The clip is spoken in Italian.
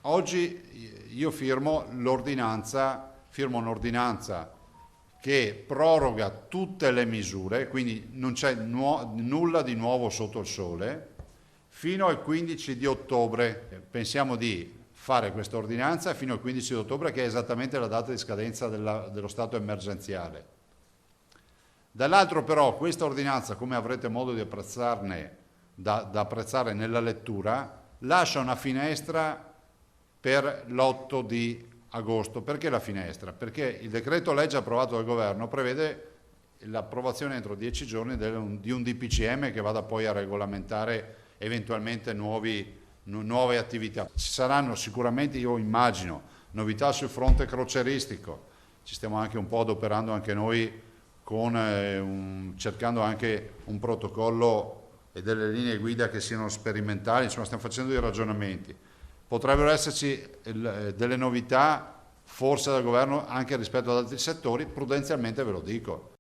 oggi io firmo un'ordinanza che proroga tutte le misure, quindi non c'è nulla di nuovo sotto il sole, fino al 15 di ottobre. Pensiamo di fare questa ordinanza fino al 15 di ottobre, che è esattamente la data di scadenza dello stato emergenziale. Dall'altro però questa ordinanza, come avrete modo di apprezzarne, da apprezzare nella lettura, lascia una finestra per l'8 di agosto. Perché la finestra? Perché il decreto legge approvato dal governo prevede l'approvazione entro 10 giorni di un DPCM che vada poi a regolamentare eventualmente nuove attività. Ci saranno sicuramente, io immagino, novità sul fronte crocieristico. Ci stiamo anche un po' adoperando anche noi cercando anche un protocollo e delle linee guida che siano sperimentali, insomma stiamo facendo dei ragionamenti. Potrebbero esserci delle novità forse dal governo anche rispetto ad altri settori, prudenzialmente ve lo dico.